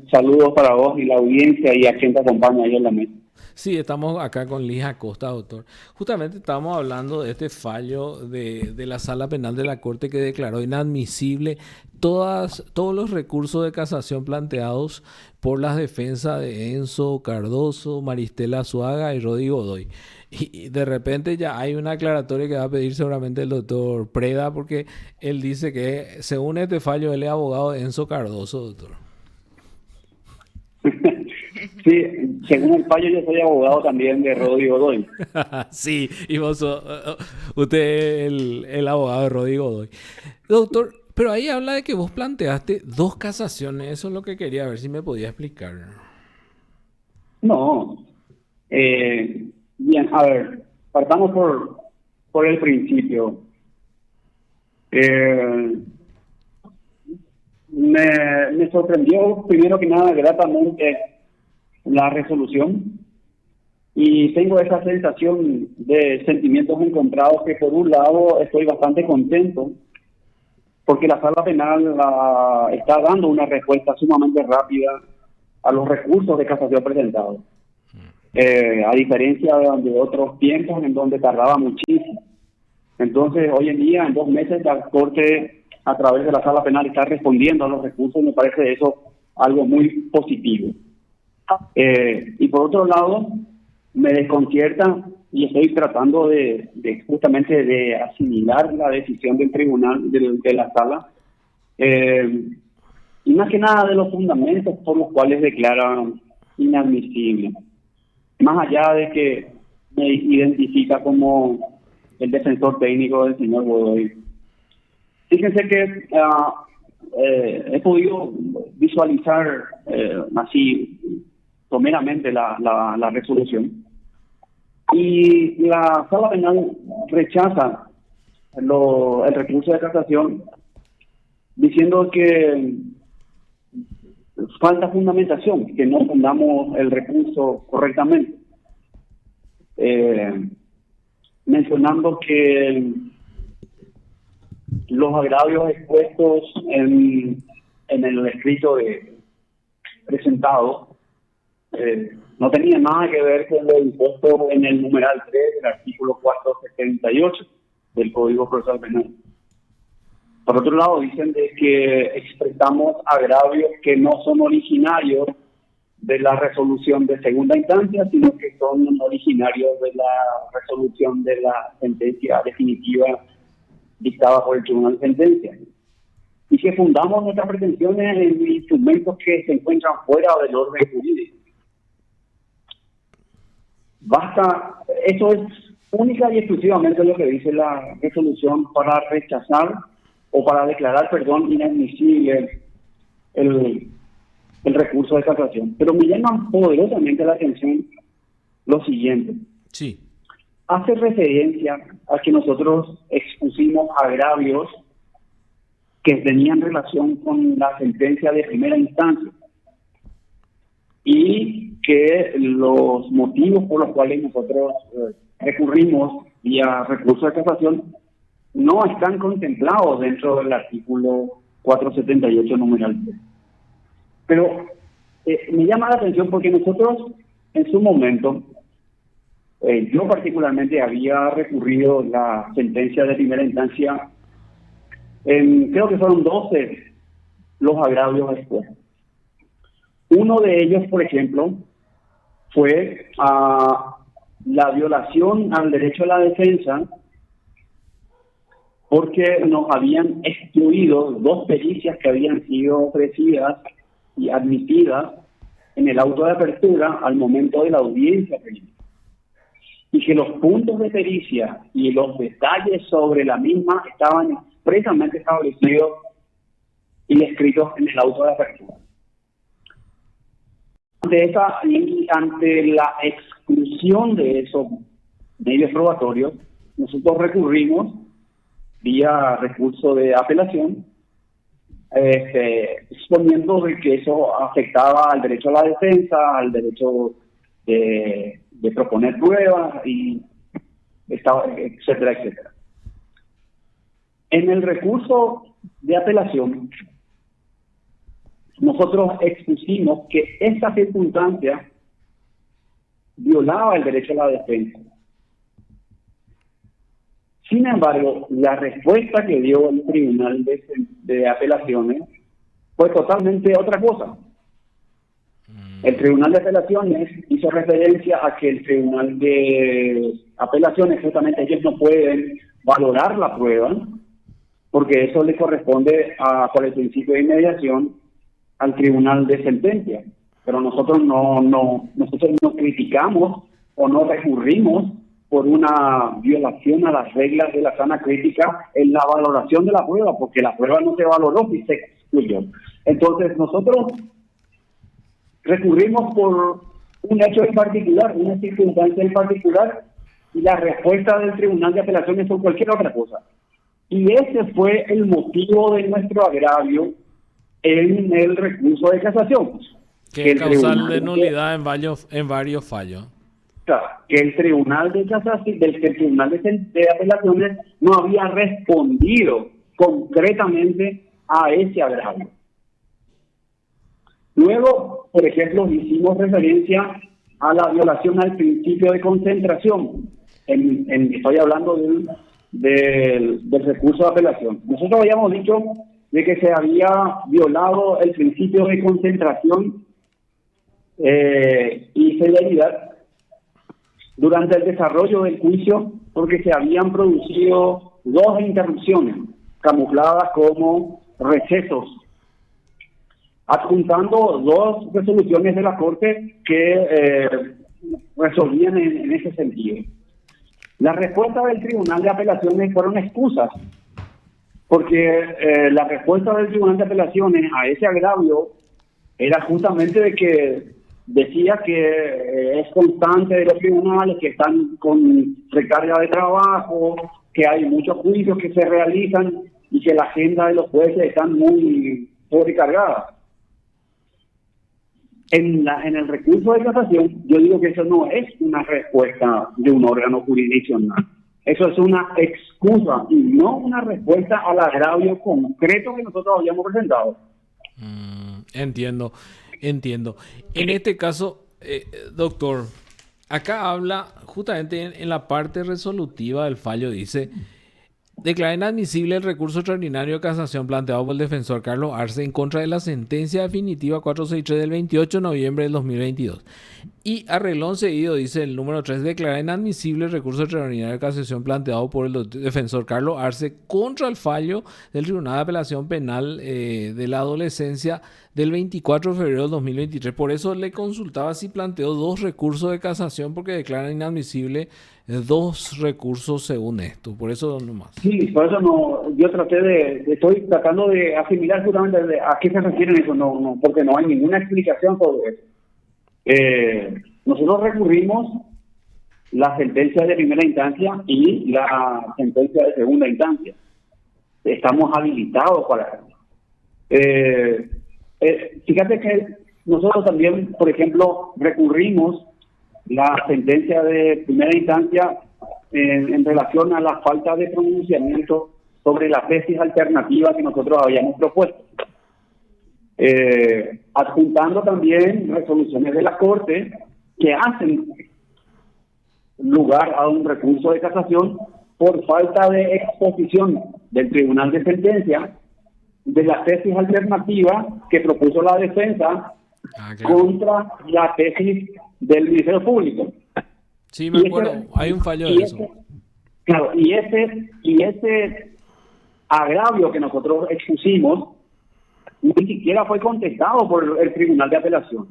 Saludos para vos y la audiencia y a quien te acompaña ahí en la mesa. Sí, estamos acá con Liz Acosta, doctor. Justamente estábamos hablando de este fallo de la Sala Penal de la Corte que declaró inadmisible todos los recursos de casación planteados por las defensas de Enzo Cardoso, Maristela Azuaga y Rodrigo Godoy. Y de repente ya hay una aclaratoria que va a pedir seguramente el doctor Preda, porque él dice que según este fallo él es abogado de Enzo Cardoso, doctor. Sí, según el fallo yo soy abogado también de Rodrigo Godoy. Sí, y usted es el abogado de Rodrigo Godoy. Doctor, pero ahí habla de que vos planteaste dos casaciones. Eso es lo que quería ver si me podía explicar. No, bien, a ver, partamos por el principio. Eh, me sorprendió primero que nada gratamente la resolución y tengo esa sensación de sentimientos encontrados que por un lado estoy bastante contento porque la sala penal está dando una respuesta sumamente rápida a los recursos de casación presentados, a diferencia de otros tiempos en donde tardaba muchísimo. Entonces, hoy en día, en 2 meses, la Corte, a través de la sala penal, está respondiendo a los recursos. Me parece eso algo muy positivo. Y por otro lado, me desconcierta y estoy tratando de justamente de asimilar la decisión del tribunal, de la sala, eh, y más que nada de los fundamentos por los cuales declaran inadmisible. Más allá de que me identifica como el defensor técnico del señor Godoy. Fíjense que he podido visualizar así someramente la resolución y la sala penal rechaza el recurso de casación diciendo que falta fundamentación, que no fundamos el recurso correctamente, eh, mencionando que los agravios expuestos en el escrito presentado no tenían nada que ver con lo impuesto en el numeral 3 del artículo 478 del Código Procesal Penal. Por otro lado, dicen de que expresamos agravios que no son originarios de la resolución de segunda instancia, sino que son originarios de la resolución de la sentencia definitiva dictada por el Tribunal de Sentencia. Y que fundamos nuestras pretensiones en instrumentos que se encuentran fuera del orden jurídico. Basta, eso es única y exclusivamente lo que dice la resolución para rechazar o para declarar, perdón, inadmisible el recurso de casación. Pero me llama poderosamente la atención lo siguiente. Sí. Hace referencia a que nosotros expusimos agravios que tenían relación con la sentencia de primera instancia y que los motivos por los cuales nosotros recurrimos vía recurso de casación no están contemplados dentro del artículo 478 numeral 3. Pero me llama la atención porque nosotros en su momento, yo particularmente había recurrido la sentencia de primera instancia, creo que fueron 12 los agravios expuestos. Uno de ellos, por ejemplo, fue la violación al derecho a la defensa porque nos habían excluido 2 pericias que habían sido ofrecidas y admitidas en el auto de apertura al momento de la audiencia preliminar. Y que los puntos de pericia y los detalles sobre la misma estaban expresamente establecidos y escritos en el auto de apertura. Ante la exclusión de esos medios probatorios, nosotros recurrimos vía recurso de apelación, exponiendo de que eso afectaba al derecho a la defensa, al derecho de proponer pruebas, y etcétera, etcétera. En el recurso de apelación, nosotros expusimos que esta circunstancia violaba el derecho a la defensa. Sin embargo, la respuesta que dio el Tribunal de Apelaciones fue totalmente otra cosa. El Tribunal de Apelaciones hizo referencia a que el Tribunal de Apelaciones, justamente ellos no pueden valorar la prueba, porque eso le corresponde por el principio de inmediación al Tribunal de Sentencia. Pero nosotros no criticamos o no recurrimos por una violación a las reglas de la sana crítica en la valoración de la prueba, porque la prueba no se valoró y se excluyó. Entonces nosotros recurrimos por un hecho en particular, una circunstancia en particular, y la respuesta del Tribunal de Apelaciones fue cualquier otra cosa. Y ese fue el motivo de nuestro agravio en el recurso de casación. Que es causal de nulidad en varios fallos. Que el Tribunal de Casación, el Tribunal de Apelaciones no había respondido concretamente a ese agravio. Luego, por ejemplo, hicimos referencia a la violación al principio de concentración. Estoy hablando del recurso de apelación. Nosotros habíamos dicho de que se había violado el principio de concentración y celeridad durante el desarrollo del juicio, porque se habían producido dos interrupciones camufladas como recesos, adjuntando dos resoluciones de la Corte que resolvían en ese sentido. Las respuestas del Tribunal de Apelaciones fueron excusas, porque la respuesta del Tribunal de Apelaciones a ese agravio era justamente de que decía que es constante de los tribunales, que están con recarga de trabajo, que hay muchos juicios que se realizan y que la agenda de los jueces están muy sobrecargada. En el recurso de casación, yo digo que eso no es una respuesta de un órgano jurisdiccional. Eso es una excusa y no una respuesta al agravio concreto que nosotros habíamos presentado. Entiendo. En este caso, doctor, acá habla justamente en la parte resolutiva del fallo, dice: declara inadmisible el recurso extraordinario de casación planteado por el defensor Carlos Arce en contra de la sentencia definitiva 463 del 28 de noviembre del 2022. Y a renglón seguido, dice el número 3, declara inadmisible el recurso extraordinario de casación planteado por el defensor Carlos Arce contra el fallo del Tribunal de Apelación Penal de la Adolescencia del 24 de febrero del 2023. Por eso le consultaba si planteó dos recursos de casación, porque declara inadmisible dos recursos según esto. Por eso nomás. Sí, por eso no, yo estoy tratando de asimilar justamente a qué se refieren eso, no, porque no hay ninguna explicación sobre eso. Nosotros recurrimos la sentencia de primera instancia y la sentencia de segunda instancia. Estamos habilitados para eso. Fíjate que nosotros también, por ejemplo, recurrimos la sentencia de primera instancia en relación a la falta de pronunciamiento sobre la tesis alternativa que nosotros habíamos propuesto. Adjuntando también resoluciones de la Corte que hacen lugar a un recurso de casación por falta de exposición del Tribunal de Sentencia de la tesis alternativa que propuso la defensa contra la tesis del Ministerio Público. Sí, me acuerdo, hay un fallo de eso. Claro, y ese agravio que nosotros expusimos ni siquiera fue contestado por el Tribunal de Apelación.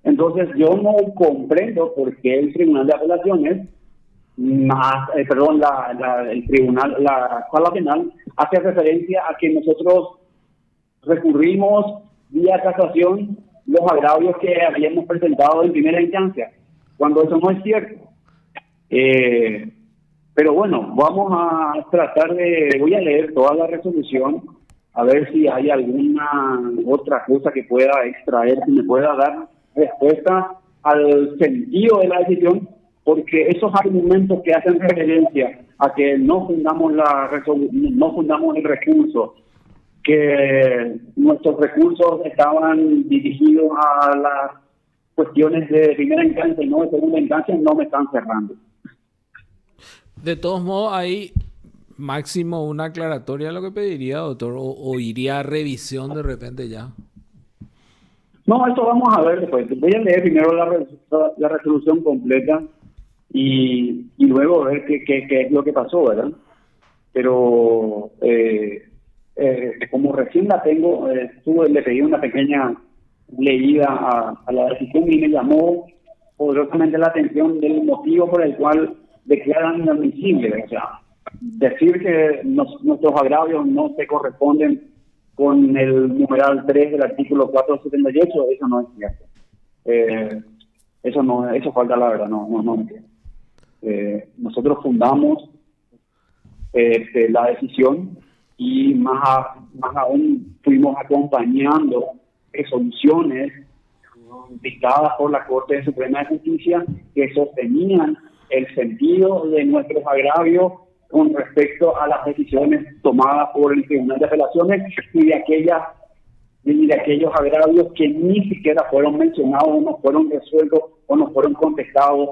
Entonces yo no comprendo por qué el Tribunal de Apelaciones, el Tribunal, la Sala Penal, hace referencia a que nosotros recurrimos vía casación los agravios que habíamos presentado en primera instancia, cuando eso no es cierto. Pero bueno, vamos a voy a leer toda la resolución, a ver si hay alguna otra cosa que pueda extraer, que me pueda dar respuesta al sentido de la decisión, porque esos argumentos que hacen referencia a que no fundamos el recurso, que nuestros recursos estaban dirigidos a las cuestiones de primera instancia y no de segunda instancia, no me están cerrando. De todos modos, hay máximo una aclaratoria, lo que pediría, doctor, o iría a revisión de repente ya. No, esto vamos a ver después. Voy a leer primero la resolución completa y luego ver qué es lo que pasó, ¿verdad? Pero como recién la tengo, le pedí una pequeña leída a la decisión y me llamó poderosamente la atención del motivo por el cual declaran inadmisible. O sea, decir que nuestros agravios no se corresponden con el numeral 3 del artículo 478, eso no es cierto. Eso falta la verdad, no es cierto. Nosotros fundamos la decisión y más aún fuimos acompañando resoluciones dictadas por la Corte Suprema de Justicia que sostenían el sentido de nuestros agravios con respecto a las decisiones tomadas por el Tribunal de Apelaciones y de aquellos agravios que ni siquiera fueron mencionados o no fueron resueltos o no fueron contestados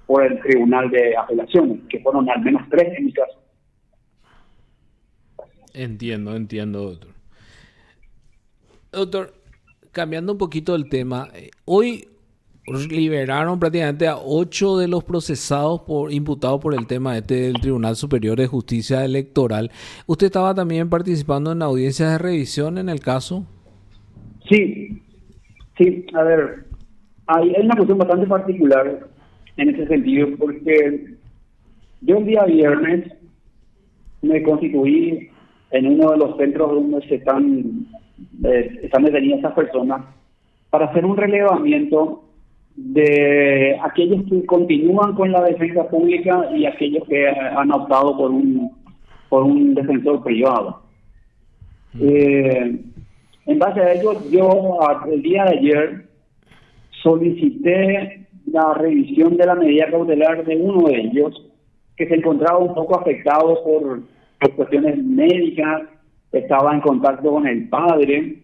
por el Tribunal de Apelaciones, que fueron al menos 3 en mi caso. Entiendo, doctor. Doctor, cambiando un poquito el tema, hoy liberaron prácticamente a 8 de los procesados imputados por el tema del Tribunal Superior de Justicia Electoral. ¿Usted estaba también participando en audiencias de revisión en el caso? Sí, a ver, hay una cuestión bastante particular en ese sentido, porque yo el día viernes me constituí en uno de los centros donde están detenidas esas personas para hacer un relevamiento de aquellos que continúan con la defensa pública y aquellos que han optado por un defensor privado. En base a ello, yo el día de ayer solicité la revisión de la medida cautelar de uno de ellos, que se encontraba un poco afectado por cuestiones médicas, estaba en contacto con el padre.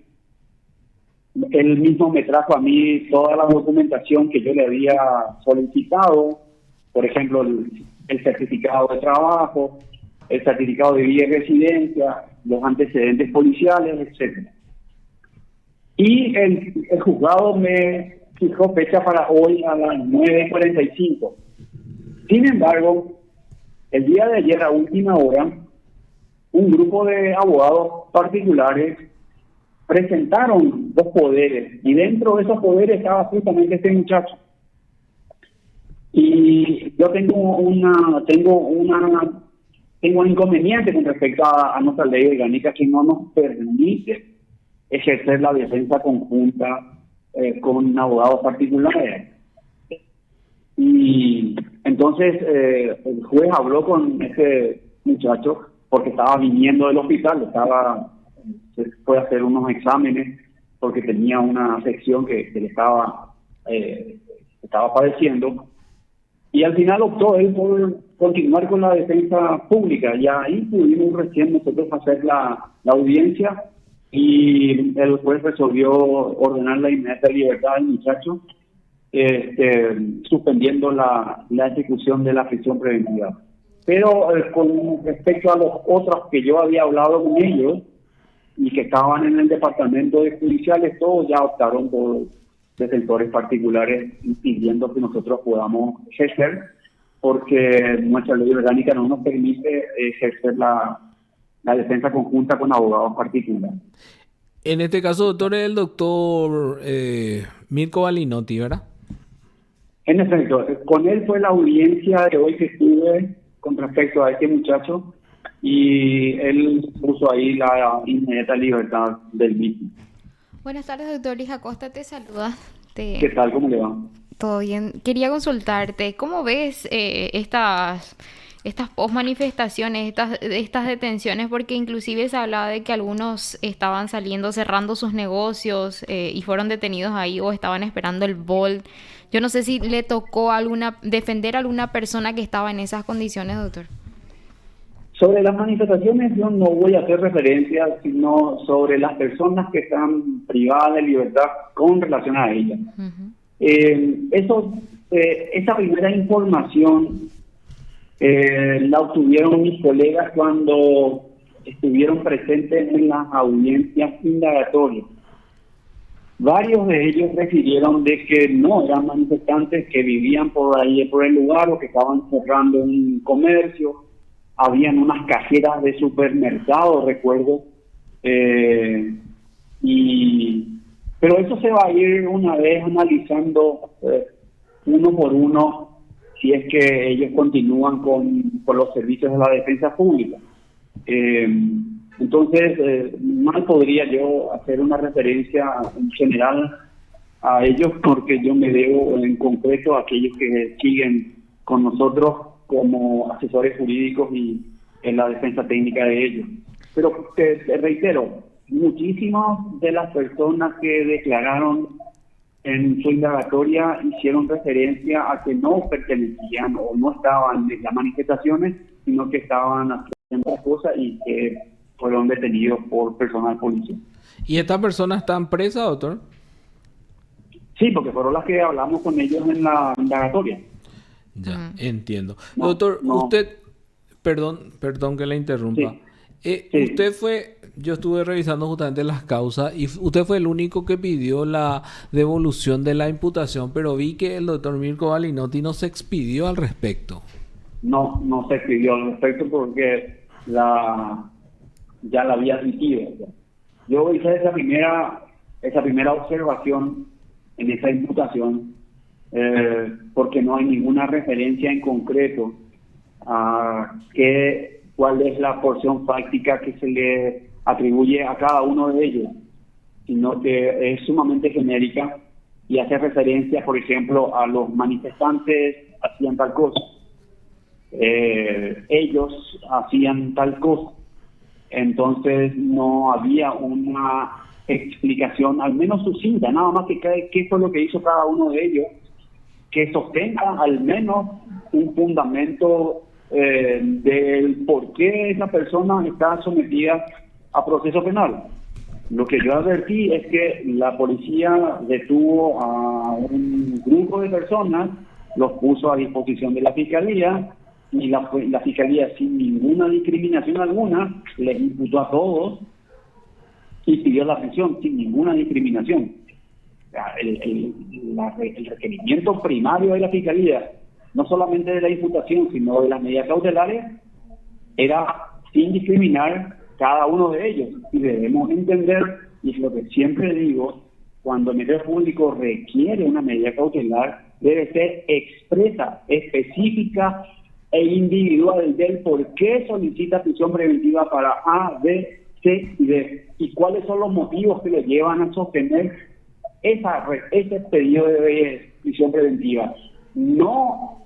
Él mismo me trajo a mí toda la documentación que yo le había solicitado, por ejemplo, el certificado de trabajo, el certificado de vida y residencia, los antecedentes policiales, etcétera. Y el juzgado me fijó fecha para hoy a las 9:45. Sin embargo, el día de ayer, a última hora, un grupo de abogados particulares presentaron 2 poderes y dentro de esos poderes estaba justamente este muchacho. Y yo tengo un inconveniente con respecto a nuestra ley orgánica que no nos permite ejercer la defensa conjunta con abogados particulares. Y entonces el juez habló con ese muchacho porque estaba viniendo del hospital, se fue a hacer unos exámenes porque tenía una afección que le estaba padeciendo, y al final optó él por continuar con la defensa pública, y ahí pudimos recién nosotros hacer la audiencia y el juez resolvió ordenar la inmediata libertad del muchacho, suspendiendo la ejecución de la prisión preventiva. Pero con respecto a los otros que yo había hablado con ellos y que estaban en el departamento de judiciales, todos ya optaron por defensores particulares impidiendo que nosotros podamos ejercer, porque nuestra ley orgánica no nos permite ejercer la defensa conjunta con abogados particulares. En este caso, doctor, es el doctor Mirko Balinotti, ¿verdad? En efecto, con él fue la audiencia de hoy que estuve con respecto a este muchacho, y él puso ahí la inmediata libertad del mismo. Buenas tardes, doctor Luis Acosta, te saluda. ¿Qué tal? ¿Cómo le va? Todo bien. Quería consultarte, ¿cómo ves estas post-manifestaciones, estas detenciones? Porque inclusive se hablaba de que algunos estaban cerrando sus negocios y fueron detenidos ahí o estaban esperando el Bolt. Yo no sé si le tocó defender a alguna persona que estaba en esas condiciones, doctor. Sobre las manifestaciones yo no voy a hacer referencia, sino sobre las personas que están privadas de libertad con relación a ellas. Esa primera información la obtuvieron mis colegas cuando estuvieron presentes en las audiencias indagatorias. Varios de ellos refirieron de que no eran manifestantes que vivían por ahí, por el lugar, o que estaban cerrando un comercio. Habían unas cajeras de supermercado, recuerdo, pero eso se va a ir una vez analizando uno por uno, si es que ellos continúan con los servicios de la defensa pública. Entonces, mal podría yo hacer una referencia en general a ellos, porque yo me debo en concreto a aquellos que siguen con nosotros como asesores jurídicos y en la defensa técnica de ellos. Pero te reitero, muchísimas de las personas que declararon en su indagatoria hicieron referencia a que no pertenecían o no estaban en las manifestaciones, sino que estaban haciendo otras cosas y que fueron detenidos por personal policial. ¿Y estas personas están presas, doctor? Sí, porque fueron las que hablamos con ellos en la indagatoria. Ya, entiendo. Doctor, usted, perdón que le interrumpa. Sí. Usted fue, yo estuve revisando justamente las causas y usted fue el único que pidió la devolución de la imputación, pero vi que el doctor Mirko Balinotti no se expidió al respecto. No se expidió al respecto porque ya la había admitido. Yo hice esa primera observación en esa imputación porque no hay ninguna referencia en concreto a cuál es la porción fáctica que se le atribuye a cada uno de ellos, sino que es sumamente genérica y hace referencia, por ejemplo, a los manifestantes hacían tal cosa, ellos hacían tal cosa. Entonces no había una explicación, al menos sucinta, nada más que qué fue lo que hizo cada uno de ellos, que sostenga al menos un fundamento del por qué esa persona está sometida a proceso penal. Lo que yo advertí es que la policía detuvo a un grupo de personas, los puso a disposición de la fiscalía, y la fiscalía, sin ninguna discriminación alguna, les imputó a todos y pidió la prisión sin ninguna discriminación. El requerimiento primario de la fiscalía, no solamente de la imputación, sino de las medidas cautelares, era sin discriminar cada uno de ellos. Y debemos entender, y es lo que siempre digo, cuando el Ministerio Público requiere una medida cautelar, debe ser expresa, específica e individual del por qué solicita prisión preventiva para A, B, C y D, y cuáles son los motivos que le llevan a sostener ese pedido de prisión preventiva. No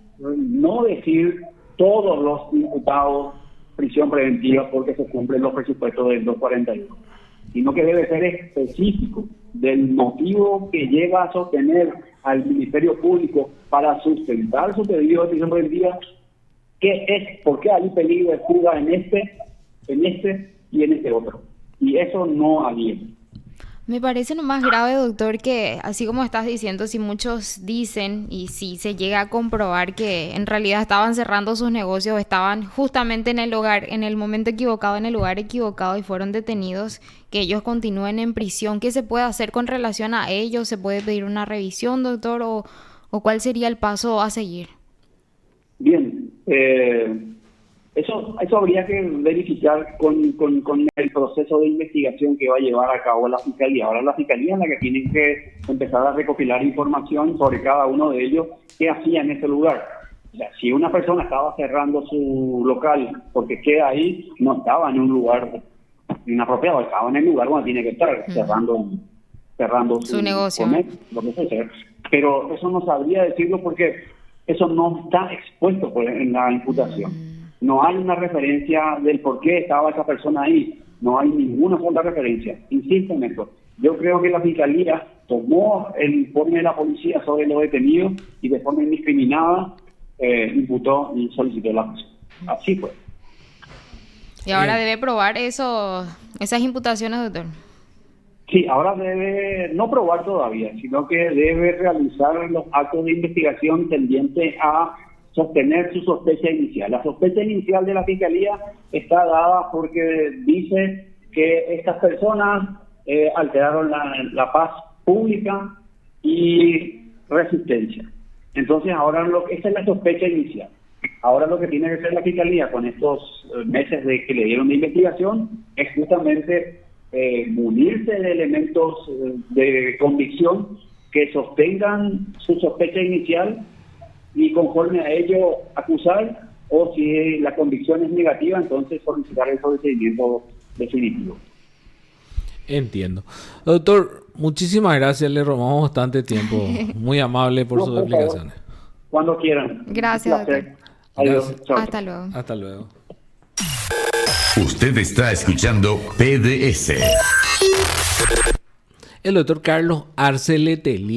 decir todos los imputados prisión preventiva porque se cumplen los presupuestos del 241, sino que debe ser específico del motivo que lleva a sostener al Ministerio Público para sustentar su pedido de prisión preventiva. ¿Qué es? ¿Por qué hay peligro de fuga en este y en este otro? Y eso no había. Me parece lo más grave, doctor, que así como estás diciendo, si muchos dicen y si se llega a comprobar que en realidad estaban cerrando sus negocios, estaban justamente en el momento equivocado, en el lugar equivocado y fueron detenidos, que ellos continúen en prisión, ¿qué se puede hacer con relación a ellos? ¿Se puede pedir una revisión, doctor? ¿O cuál sería el paso a seguir? Bien, eso habría que verificar con el proceso de investigación que va a llevar a cabo la Fiscalía. Ahora la Fiscalía es la que tiene que empezar a recopilar información sobre cada uno de ellos, qué hacía en ese lugar. O sea, si una persona estaba cerrando su local porque queda ahí, no estaba en un lugar inapropiado, estaba en el lugar donde tiene que estar, cerrando su negocio, comercio, lo que sea. Pero eso no sabría decirlo porque eso no está expuesto en la imputación. No hay una referencia del por qué estaba esa persona ahí. No hay ninguna sola referencia. Insisto en esto. Yo creo que la Fiscalía tomó el informe de la policía sobre los detenidos y de forma indiscriminada imputó y solicitó la prisión. Así fue. Y ahora debe probar esas imputaciones, doctor. Sí, ahora debe no probar todavía, sino que debe realizar los actos de investigación tendientes a sostener su sospecha inicial. La sospecha inicial de la Fiscalía está dada porque dice que estas personas alteraron la paz pública y resistencia. Entonces, ahora esa es la sospecha inicial. Ahora lo que tiene que hacer la Fiscalía con estos meses de que le dieron de investigación es justamente munirse de elementos de convicción que sostengan su sospecha inicial y conforme a ello acusar, o si la convicción es negativa, entonces solicitar el procedimiento definitivo. Entiendo. Doctor, muchísimas gracias, le robamos bastante tiempo. Muy amable por sus explicaciones. Cuando quieran. Gracias, doctor. Adiós. Chao. Hasta luego. Hasta luego. Usted está escuchando PDS. El doctor Carlos Arce Letelier